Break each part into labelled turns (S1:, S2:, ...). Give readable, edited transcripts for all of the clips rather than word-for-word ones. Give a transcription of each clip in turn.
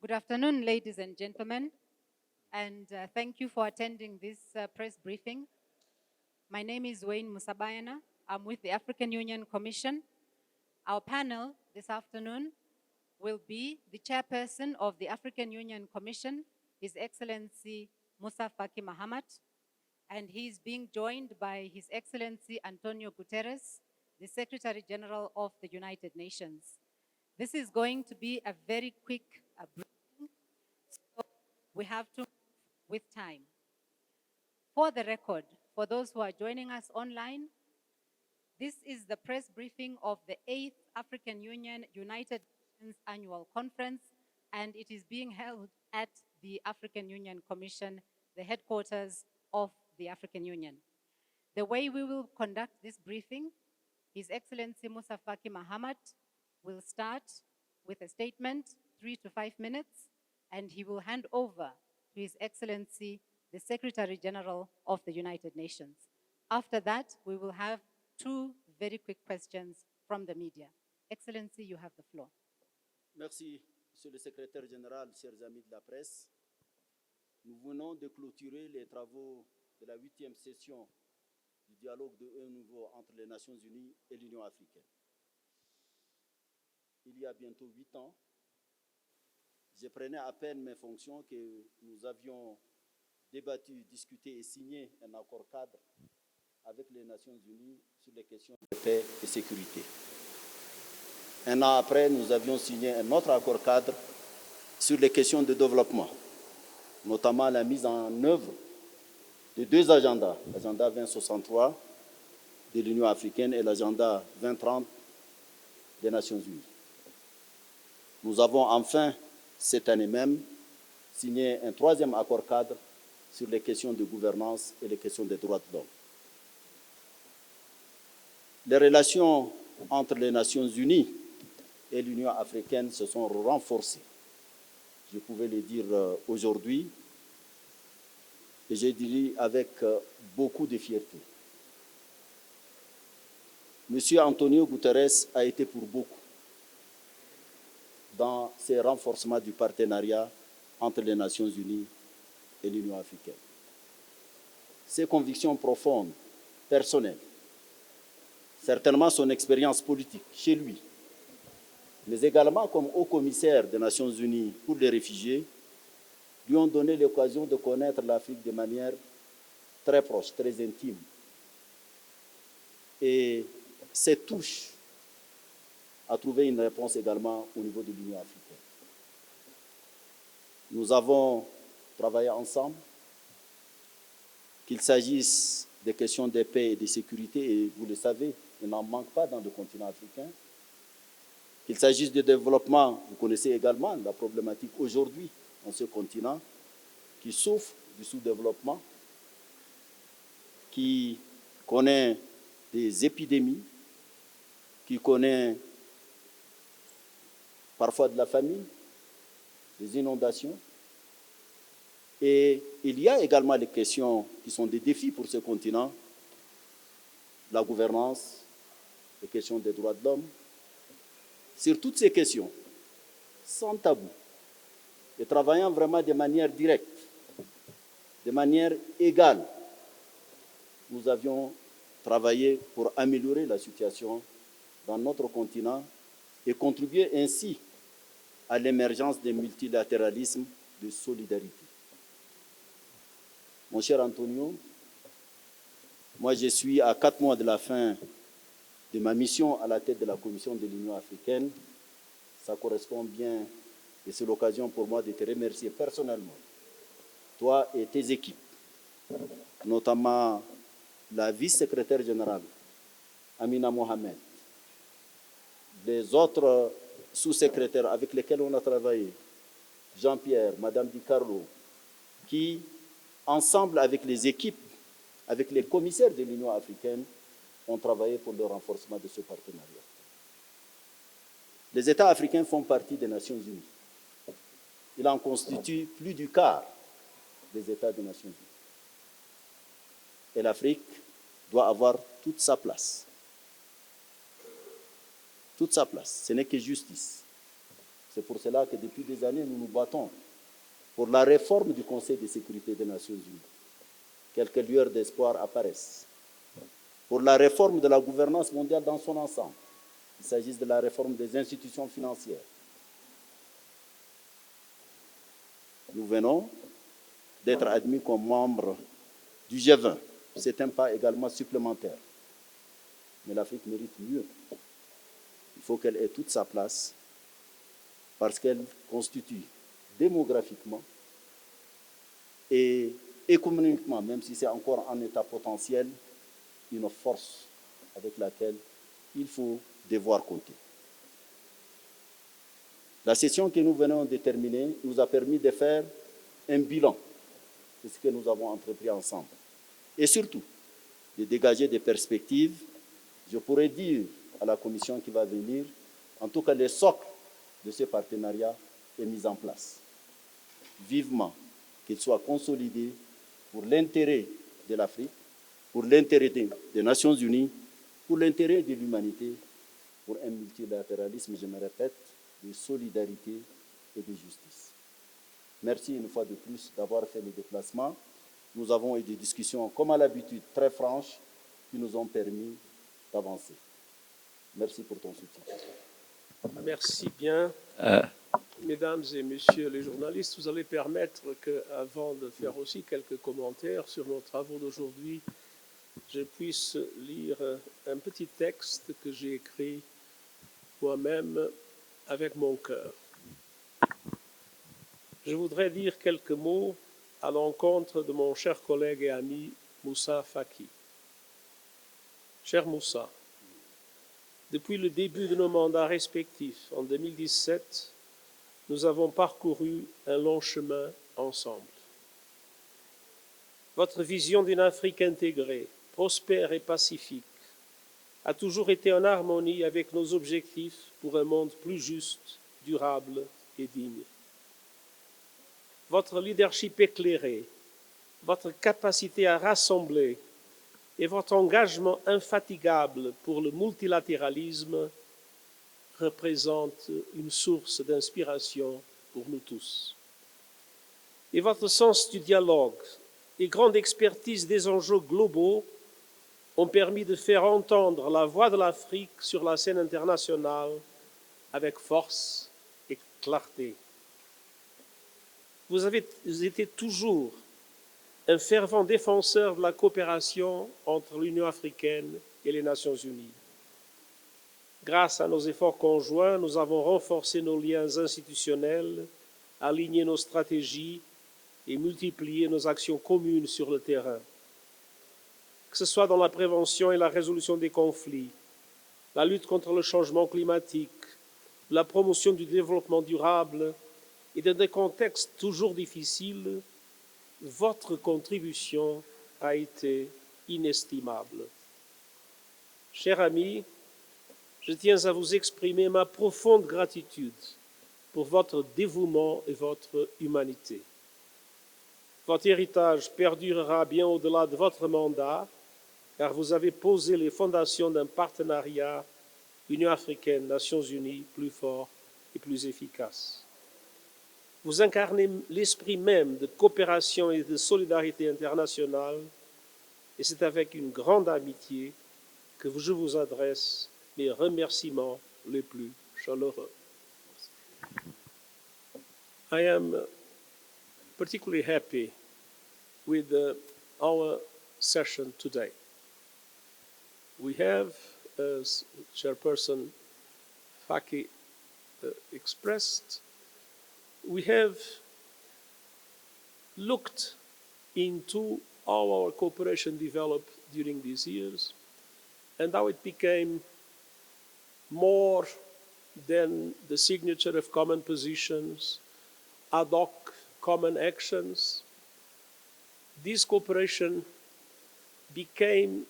S1: Good afternoon, ladies and gentlemen, and thank you for attending this press briefing. My name is Wayne Musabayana. I'm with the African Union Commission. Our panel this afternoon will be the chairperson of the African Union Commission, His Excellency Moussa Faki Mahamat, and he's being joined by His Excellency António Guterres, the Secretary General of the United Nations. This is going to be a very quick briefing, so we have to move with time. For the record, for those who are joining us online, this is the press briefing of the 8th African Union United Nations Annual Conference, and it is being held at the African Union Commission, the headquarters of the African Union. The way we will conduct this briefing, His Excellency Moussa Faki Mahamat will start with a statement, 3 to 5 minutes, and he will hand over to His Excellency, the Secretary General of the United Nations. After that, we will have 2 very quick questions from the media. Excellency, you have the floor.
S2: Merci, Monsieur le Secrétaire Général, chers amis de la presse. Nous venons de clôturer les travaux de la 8e session du dialogue de haut niveau entre les Nations Unies et l'Union africaine. Il y a bientôt 8 ans, je prenais à peine mes fonctions que nous avions débattu, discuté et signé un accord cadre avec les Nations Unies sur les questions de paix et sécurité. Un an après, nous avions signé un autre accord cadre sur les questions de développement, notamment la mise en œuvre de 2 agendas, l'agenda 2063 de l'Union africaine et l'agenda 2030 des Nations Unies. Nous avons enfin, cette année même, signé un 3e accord cadre sur les questions de gouvernance et les questions des droits de l'homme. Les relations entre les Nations Unies et l'Union africaine se sont renforcées. Je pouvais le dire aujourd'hui, et je dirais avec beaucoup de fierté. Monsieur António Guterres a été pour beaucoup dans ces renforcements du partenariat entre les Nations Unies et l'Union africaine. Ses convictions profondes, personnelles, certainement son expérience politique chez lui, mais également comme haut commissaire des Nations Unies pour les réfugiés, lui ont donné l'occasion de connaître l'Afrique de manière très proche, très intime. Et cette touche a trouvé une réponse également au niveau de l'Union africaine. Nous avons travaillé ensemble, qu'il s'agisse des questions de paix et de sécurité, et vous le savez, il n'en manque pas dans le continent africain. Qu'il s'agisse de développement, vous connaissez également la problématique aujourd'hui dans ce continent qui souffre du sous-développement, qui connaît des épidémies, qui connaît parfois de la famine, des inondations. Et il y a également les questions qui sont des défis pour ce continent, la gouvernance, les questions des droits de l'homme. Sur toutes ces questions, sans tabou, et travaillant vraiment de manière directe, de manière égale, nous avions travaillé pour améliorer la situation dans notre continent et contribuer ainsi à l'émergence d'un multilatéralisme de solidarité. Mon cher Antonio, moi je suis à 4 mois de la fin de ma mission à la tête de la Commission de l'Union africaine. Ça correspond bien et c'est l'occasion pour moi de te remercier personnellement, toi et tes équipes, notamment la vice-secrétaire générale, Amina Mohamed, les autres sous-secrétaires avec lesquels on a travaillé, Jean-Pierre, Madame Di Carlo, qui, ensemble avec les équipes, avec les commissaires de l'Union africaine, ont travaillé pour le renforcement de ce partenariat. Les États africains font partie des Nations Unies. Il en constitue plus du quart des États des Nations Unies. Et l'Afrique doit avoir toute sa place. Toute sa place. Ce n'est que justice. C'est pour cela que depuis des années, nous nous battons pour la réforme du Conseil de sécurité des Nations Unies. Quelques lueurs d'espoir apparaissent. Pour la réforme de la gouvernance mondiale dans son ensemble, qu'il s'agisse de la réforme des institutions financières. Nous venons d'être admis comme membre du G20. C'est un pas également supplémentaire. Mais l'Afrique mérite mieux. Il faut qu'elle ait toute sa place parce qu'elle constitue démographiquement et économiquement, même si c'est encore en état potentiel, une force avec laquelle il faut devoir compter. La session que nous venons de terminer nous a permis de faire un bilan de ce que nous avons entrepris ensemble. Et surtout, de dégager des perspectives, je pourrais dire à la commission qui va venir, en tout cas le socle de ce partenariat est mis en place. Vivement qu'il soit consolidé pour l'intérêt de l'Afrique, pour l'intérêt des Nations Unies, pour l'intérêt de l'humanité, pour un multilatéralisme, je me répète, de solidarité et de justice. Merci une fois de plus d'avoir fait le déplacement. Nous avons eu des discussions, comme à l'habitude, très franches, qui nous ont permis d'avancer. Merci pour ton soutien.
S3: Merci bien. Mesdames et messieurs les journalistes, vous allez permettre qu'avant de faire aussi quelques commentaires sur nos travaux d'aujourd'hui, je puisse lire un petit texte que j'ai écrit moi-même avec mon cœur. Je voudrais dire quelques mots à l'encontre de mon cher collègue et ami Moussa Faki. Cher Moussa, depuis le début de nos mandats respectifs en 2017, nous avons parcouru un long chemin ensemble. Votre vision d'une Afrique intégrée, prospère et pacifique a toujours été en harmonie avec nos objectifs pour un monde plus juste, durable et digne. Votre leadership éclairé, votre capacité à rassembler et votre engagement infatigable pour le multilatéralisme représentent une source d'inspiration pour nous tous. Et votre sens du dialogue et grande expertise des enjeux globaux ont permis de faire entendre la voix de l'Afrique sur la scène internationale avec force et clarté. Vous avez été toujours un fervent défenseur de la coopération entre l'Union africaine et les Nations unies. Grâce à nos efforts conjoints, nous avons renforcé nos liens institutionnels, aligné nos stratégies et multiplié nos actions communes sur le terrain. Que ce soit dans la prévention et la résolution des conflits, la lutte contre le changement climatique, la promotion du développement durable et dans des contextes toujours difficiles, votre contribution a été inestimable. Chers amis, je tiens à vous exprimer ma profonde gratitude pour votre dévouement et votre humanité. Votre héritage perdurera bien au-delà de votre mandat, car vous avez posé les fondations d'un partenariat Union africaine, Nations unies, plus fort et plus efficace. Vous incarnez l'esprit même de coopération et de solidarité internationale, et c'est avec une grande amitié que je vous adresse mes remerciements les plus chaleureux. I am particularly happy with our session today. We have, as Chairperson Faki expressed, we have looked into how our cooperation developed during these years and how it became more than the signature of common positions, ad hoc common actions. This cooperation became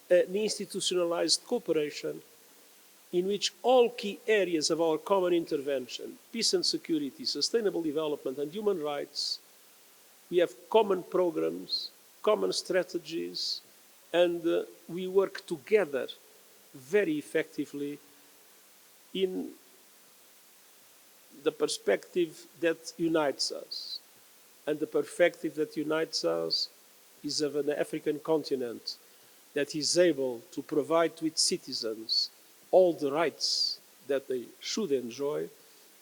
S3: an institutionalized cooperation in which all key areas of our common intervention, peace and security, sustainable development, and human rights, we have common programs, common strategies, and we work together very effectively in the perspective that unites us. And the perspective that unites us is of an African continent that is able to provide to its citizens all the rights that they should enjoy,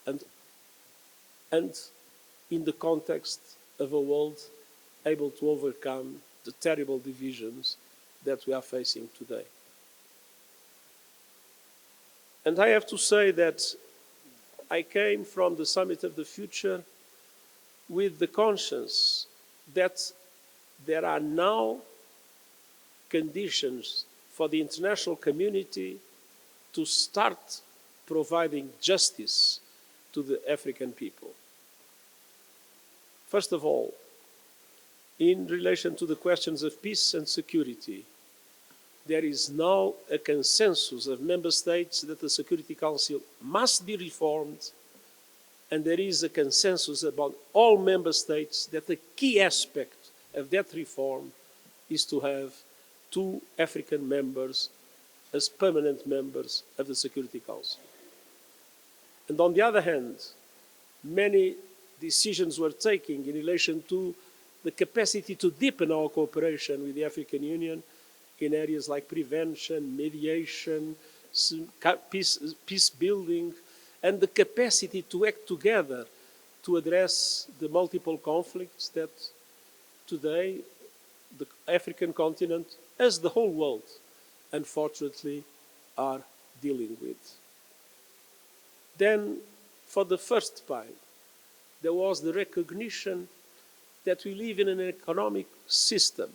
S3: and in the context of a world able to overcome the terrible divisions that we are facing today. And I have to say that I came from the Summit of the Future with the conscience that there are now conditions for the international community to start providing justice to the African people. First of all, in relation to the questions of peace and security, there is now a consensus of member states that the Security Council must be reformed, and there is a consensus about all member states that the key aspect of that reform is to have 2 African members as permanent members of the Security Council. And on the other hand, many decisions were taken in relation to the capacity to deepen our cooperation with the African Union in areas like prevention, mediation, peace building, and the capacity to act together to address the multiple conflicts that today the African continent, as the whole world, unfortunately, are dealing with. Then, for the first time, there was the recognition that we live in an economic system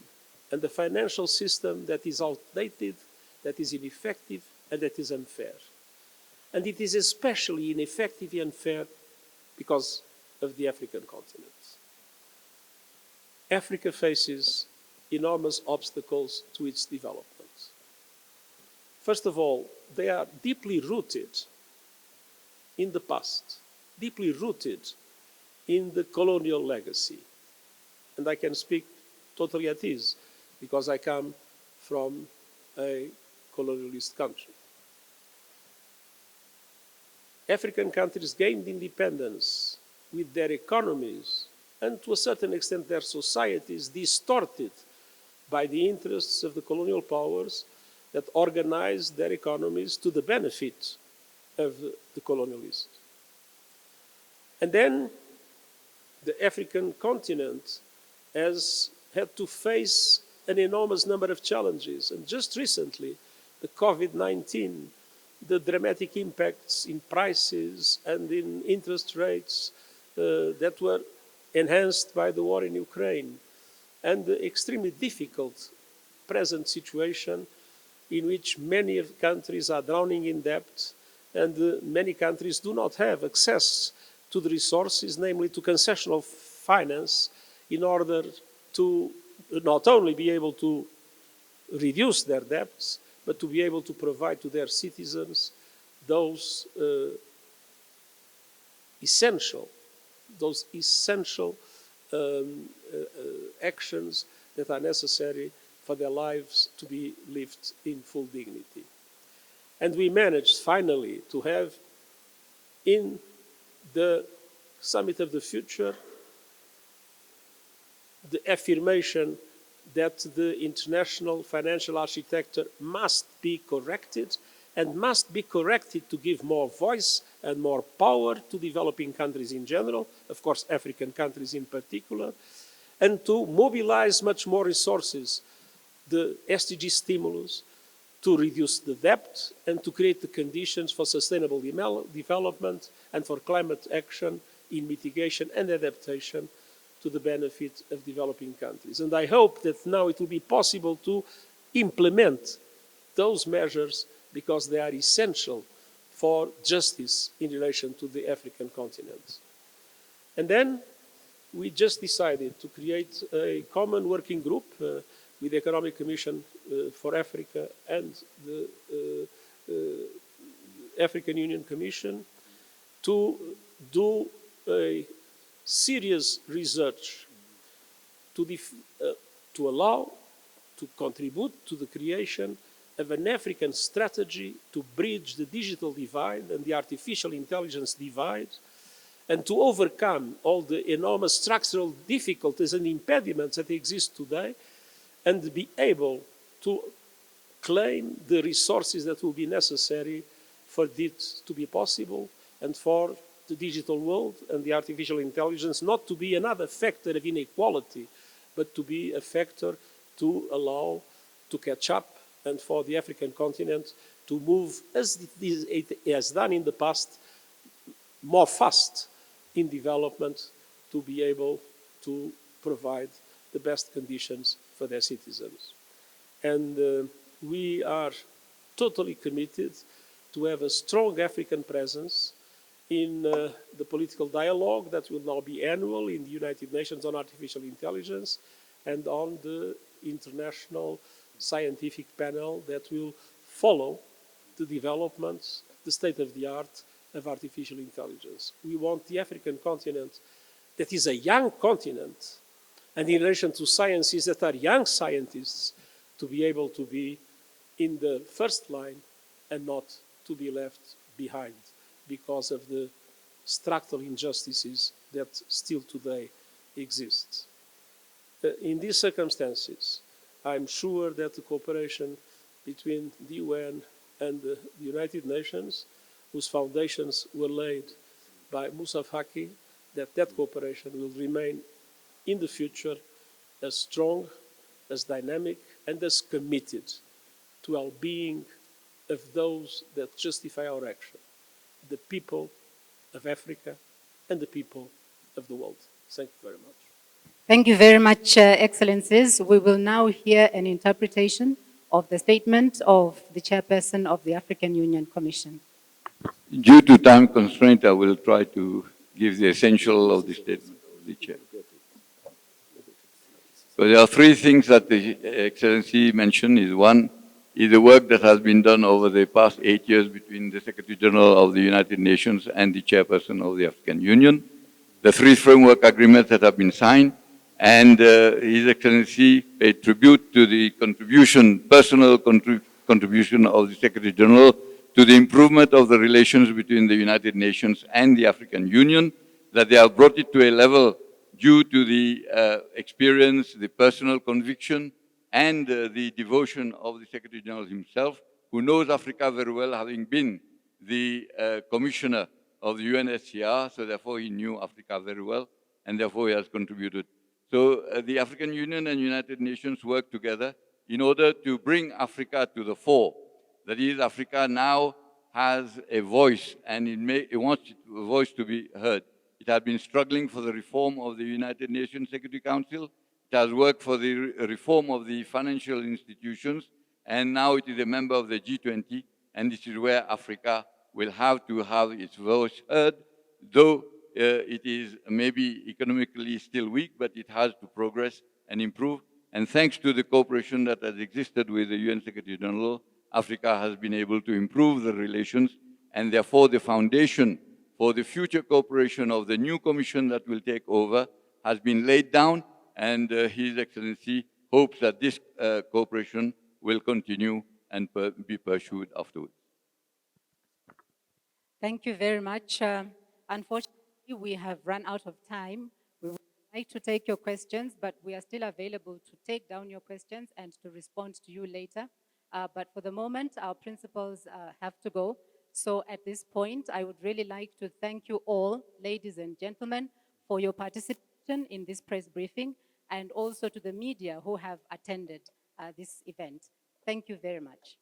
S3: and a financial system that is outdated, that is ineffective, and that is unfair. And it is especially ineffective and unfair because of the African continent. Africa faces enormous obstacles to its development. First of all, they are deeply rooted in the past, deeply rooted in the colonial legacy. And I can speak totally at ease, because I come from a colonialist country. African countries gained independence with their economies and, to a certain extent, their societies distorted by the interests of the colonial powers that organized their economies to the benefit of the colonialists. And then the African continent has had to face an enormous number of challenges. And just recently, the COVID-19, the dramatic impacts in prices and in interest rates that were enhanced by the war in Ukraine, and the extremely difficult present situation in which many countries are drowning in debt, and many countries do not have access to the resources, namely to concessional finance, in order to not only be able to reduce their debts, but to be able to provide to their citizens those essential actions that are necessary for their lives to be lived in full dignity. And we managed finally to have in the Summit of the Future the affirmation that the international financial architecture must be corrected, and must be corrected to give more voice and more power to developing countries in general, of course African countries in particular, and to mobilize much more resources, the SDG stimulus, to reduce the debt and to create the conditions for sustainable development and for climate action in mitigation and adaptation to the benefit of developing countries. And I hope that now it will be possible to implement those measures, because they are essential for justice in relation to the African continent. And then we just decided to create a common working group with the Economic Commission for Africa and the African Union Commission to do a serious research to allow, to contribute to the creation of an African strategy to bridge the digital divide and the artificial intelligence divide, and to overcome all the enormous structural difficulties and impediments that exist today, and be able to claim the resources that will be necessary for this to be possible, and for the digital world and the artificial intelligence not to be another factor of inequality, but to be a factor to allow to catch up, and for the African continent to move, as it has done in the past, more fast in development, to be able to provide the best conditions for their citizens. And we are totally committed to have a strong African presence in the political dialogue that will now be annual in the United Nations on artificial intelligence, and on the international scientific panel that will follow the developments, the state of the art of artificial intelligence. We want the African continent, that is a young continent, and in relation to sciences that are young scientists, to be able to be in the first line and not to be left behind because of the structural injustices that still today exist. In these circumstances, I'm sure that the cooperation between the UN and the United Nations, whose foundations were laid by Moussa Faki, that cooperation will remain in the future as strong, as dynamic, and as committed to the well-being of those that justify our action, the people of Africa and the people of the world. Thank you very much.
S1: Thank you very much, Excellencies. We will now hear an interpretation of the statement of the Chairperson of the African Union Commission.
S4: Due to time constraint, I will try to give the essential of the statement of the Chair. So there are three things that the Excellency mentioned. One is the work that has been done over the past 8 years between the Secretary General of the United Nations and the Chairperson of the African Union. The three framework agreements that have been signed, and His Excellency paid tribute to the personal contribution of the Secretary General to the improvement of the relations between the United Nations and the African Union, that they have brought it to a level due to the experience, the personal conviction, and the devotion of the Secretary General himself, who knows Africa very well, having been the Commissioner of the UNSCR, so therefore he knew Africa very well, and therefore he has contributed. So the African Union and United Nations work together in order to bring Africa to the fore. That is, Africa now has a voice, and it wants a voice to be heard. It has been struggling for the reform of the United Nations Security Council. It has worked for the reform of the financial institutions, and now it is a member of the G20, and this is where Africa will have to have its voice heard, though it is maybe economically still weak, but it has to progress and improve. And thanks to the cooperation that has existed with the UN Secretary General, Africa has been able to improve the relations, and therefore the foundation for the future cooperation of the new Commission that will take over has been laid down, and His Excellency hopes that this cooperation will continue and be pursued afterwards.
S1: Thank you very much. Unfortunately, we have run out of time. We would like to take your questions, but we are still available to take down your questions and to respond to you later. But for the moment, our principals have to go. So at this point, I would really like to thank you all, ladies and gentlemen, for your participation in this press briefing, and also to the media who have attended this event. Thank you very much.